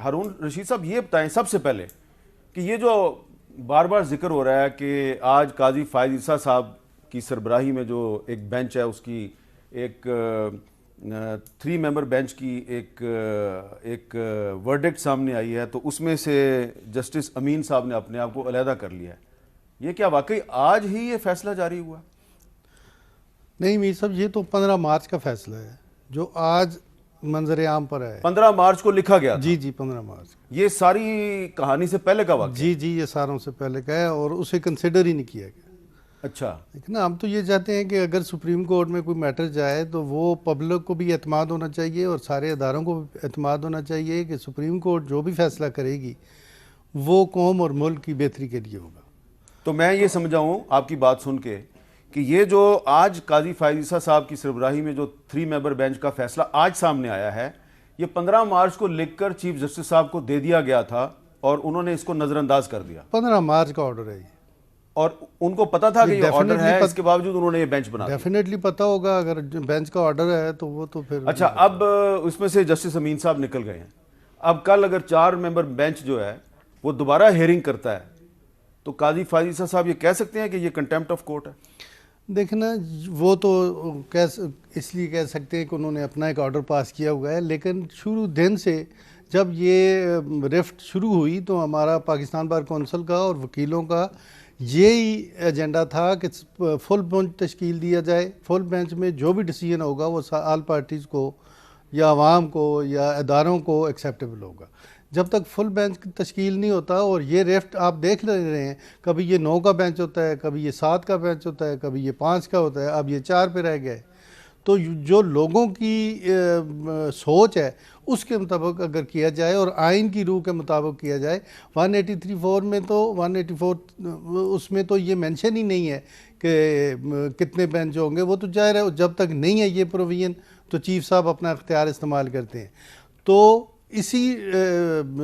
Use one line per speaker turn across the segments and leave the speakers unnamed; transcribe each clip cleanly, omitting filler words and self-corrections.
हारून रशीद साहब ये बताएं सबसे पहले कि ये जो बार बार जिक्र हो रहा है कि आज काजी फायद ईसा साहब की सरबराही में जो एक बेंच है उसकी एक 3 मेंबर बेंच की एक वर्डिक्ट सामने आई है, तो उसमें से जस्टिस अमीन साहब ने अपने आप को अलहदा कर लिया है। ये क्या वाकई आज ही ये फैसला जारी हुआ?
नहीं मीर साहब, ये तो 15 मार्च का फैसला है जो आज मंजर आम पर है।
15 मार्च को लिखा गया था।
जी जी, 15 मार्च।
ये सारी कहानी से पहले का वाक़या?
जी जी, ये सारों से पहले का है और उसे कंसिडर ही नहीं किया गया।
अच्छा,
लेकिन हम तो ये चाहते हैं कि अगर सुप्रीम कोर्ट में कोई मैटर जाए तो वो पब्लिक को भी एतमाद होना चाहिए और सारे अदारों को भी एतमाद होना चाहिए कि सुप्रीम कोर्ट जो भी फैसला करेगी वो कौम और मुल्क की बेहतरी के लिए होगा।
तो मैं ये समझा हूँ आपकी बात सुन के कि ये जो आज काजी फायद ईसा साहब की सरबराही में जो 3 मेंबर बेंच का फैसला आज सामने आया है, ये 15 मार्च को लिखकर चीफ जस्टिस साहब को दे दिया गया था और उन्होंने इसको नजरअंदाज कर दिया।
15 मार्च का ऑर्डर है ये,
और उनको पता था कि ये ऑर्डर है, इसके बावजूद उन्होंने ये बेंच बना दिया।
डेफिनेटली पता होगा, अगर बेंच का ऑर्डर है तो वो तो फिर।
अच्छा, अब उसमें से जस्टिस अमीन साहब निकल गए हैं। अब कल अगर 4 मेंबर बेंच जो है वो दोबारा हेयरिंग करता है तो काजी फायद ईसा साहब ये कह सकते हैं कि ये कंटेम्प्ट ऑफ कोर्ट है?
देखना, वो तो इसलिए कह सकते हैं कि उन्होंने अपना एक ऑर्डर पास किया हुआ है, लेकिन शुरू दिन से जब ये रिफ्ट शुरू हुई तो हमारा पाकिस्तान बार कौंसिल का और वकीलों का यही एजेंडा था कि फुल बेंच तश्कील दिया जाए। फुल बेंच में जो भी डिसीजन होगा वो ऑल पार्टीज़ को या आवाम को या इदारों को एक्सेप्टेबल होगा। जब तक फुल बेंच की तश्कील नहीं होता, और ये रिफ्ट आप देख रहे हैं, कभी ये 9 का बेंच होता है, कभी ये 7 का बेंच होता है, कभी ये 5 का होता है, अब ये 4 पे रह गए। तो जो लोगों की सोच है उसके मुताबिक अगर किया जाए और आइन की रूह के मुताबिक किया जाए, 183(4) में तो 184 उसमें तो ये मेंशन ही नहीं है कि कितने बेंच होंगे। वो तो जाहिर है जब तक नहीं है ये प्रोविजन तो चीफ साहब अपना इख्तियार इस्तेमाल करते हैं। तो इसी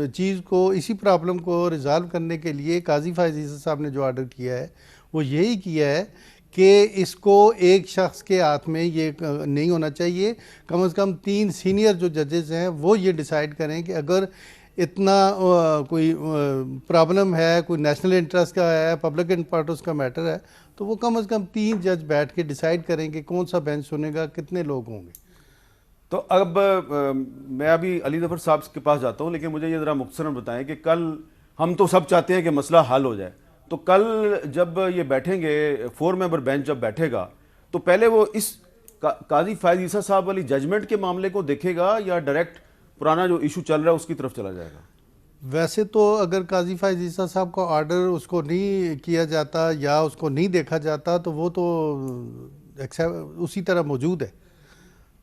चीज़ को, इसी प्रॉब्लम को रिज़ॉल्व करने के लिए काजी फायद ईसा साहब ने जो ऑर्डर किया है वो यही किया है कि इसको एक शख्स के हाथ में ये नहीं होना चाहिए। कम से कम 3 सीनियर जो जजेस हैं वो ये डिसाइड करें कि अगर इतना कोई प्रॉब्लम है, कोई नेशनल इंटरेस्ट का है, पब्लिक इंपॉर्टेंस का मैटर है, तो वो कम से कम 3 जज बैठ के डिसाइड करें कि कौन सा बेंच सुनेगा, कितने लोग होंगे।
तो अब मैं अभी अली ज़फ़र साहब के पास जाता हूँ, लेकिन मुझे ये ज़रा मुख्तसरन बताएं कि कल हम तो सब चाहते हैं कि मसला हल हो जाए, तो कल जब ये बैठेंगे 4 मेंबर बेंच जब बैठेगा तो पहले वो इस काजी फायद ईसा साहब वाली जजमेंट के मामले को देखेगा या डायरेक्ट पुराना जो इशू चल रहा है उसकी तरफ चला जाएगा?
वैसे तो अगर काजी फायद ईसा साहब का ऑर्डर उसको नहीं किया जाता या उसको नहीं देखा जाता तो वो तो उसी तरह मौजूद है।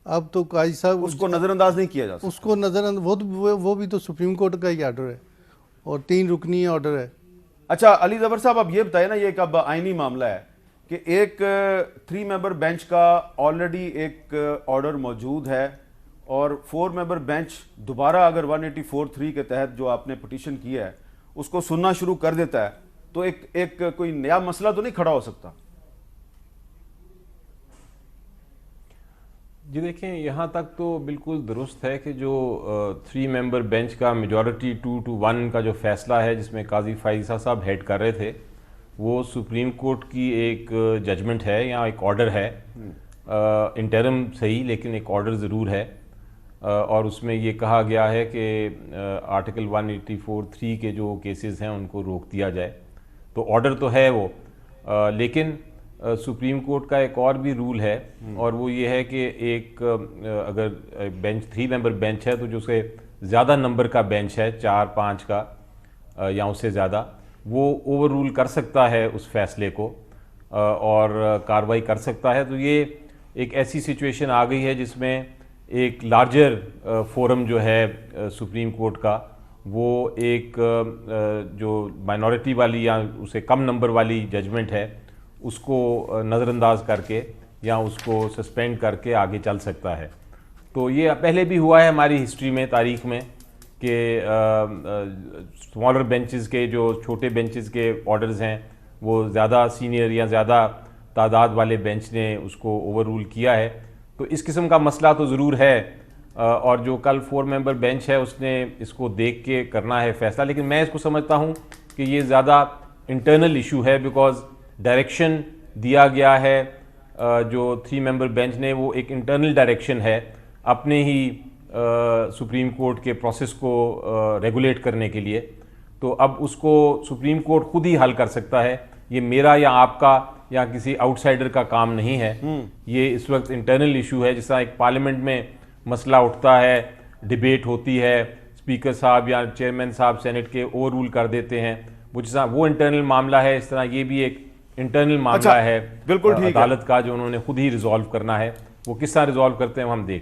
अब तो काजी साहब
उसको नज़रअंदाज नहीं किया जा सकता।
उसको वो भी तो सुप्रीम कोर्ट का ही ऑर्डर है और 3 रुकनी ऑर्डर है।
अच्छा अली ज़फ़र साहब, अब ये बताए ना, ये एक अब आइनी मामला है कि एक 3 मेंबर बेंच का ऑलरेडी एक ऑर्डर मौजूद है और 4 मेंबर बेंच दोबारा अगर 184(3) के तहत जो आपने पिटीशन किया है उसको सुनना शुरू कर देता है तो एक कोई नया मसला तो नहीं खड़ा हो सकता?
जी देखें, यहाँ तक तो बिल्कुल दुरुस्त है कि जो 3 मेंबर बेंच का मेजॉरिटी 2-1 का जो फैसला है जिसमें काजी फायद ईसा साहब हेड कर रहे थे, वो सुप्रीम कोर्ट की एक जजमेंट है या एक ऑर्डर है, इंटरम सही लेकिन एक ऑर्डर ज़रूर है। और उसमें ये कहा गया है कि आर्टिकल 184(3) के जो केसेस हैं उनको रोक दिया जाए। तो ऑर्डर तो है वो, लेकिन सुप्रीम कोर्ट का एक और भी रूल है और वो ये है कि एक अगर बेंच 3 मेंबर बेंच है तो जो से ज़्यादा नंबर का बेंच है, 4-5 का या उससे ज़्यादा, वो ओवर रूल कर सकता है उस फैसले को और कार्रवाई कर सकता है। तो ये एक ऐसी सिचुएशन आ गई है जिसमें एक लार्जर फोरम जो है सुप्रीम कोर्ट का, वो एक जो माइनॉरिटी वाली या उसे कम नंबर वाली जजमेंट है उसको नज़रअंदाज करके या उसको सस्पेंड करके आगे चल सकता है। तो ये पहले भी हुआ है हमारी हिस्ट्री में, तारीख में, कि स्मॉलर बेंचेस के जो छोटे बेंचेस के ऑर्डर्स हैं वो ज़्यादा सीनियर या ज़्यादा तादाद वाले बेंच ने उसको ओवर रूल किया है। तो इस किस्म का मसला तो ज़रूर है और जो कल 4 मेंबर बेंच है उसने इसको देख के करना है फैसला। लेकिन मैं इसको समझता हूँ कि ये ज़्यादा इंटरनल इशू है, बिकॉज डायरेक्शन दिया गया है जो 3 मेंबर बेंच ने, वो एक इंटरनल डायरेक्शन है अपने ही सुप्रीम कोर्ट के प्रोसेस को रेगुलेट करने के लिए। तो अब उसको सुप्रीम कोर्ट खुद ही हल कर सकता है। ये मेरा या आपका या किसी आउटसाइडर का काम नहीं है। ये इस वक्त इंटरनल इशू है। जिस तरह एक पार्लियामेंट में मसला उठता है, डिबेट होती है, स्पीकर साहब या चेयरमैन साहब सेनेट के ओवर रूल कर देते हैं, वो जिस तरह वो इंटरनल मामला है, इस तरह ये भी एक इंटरनल मामला है
बिल्कुल ठीक है।
अदालत का, जो उन्होंने खुद ही रिजॉल्व करना है। वो किस तरह रिजॉल्व करते हैं वो हम देख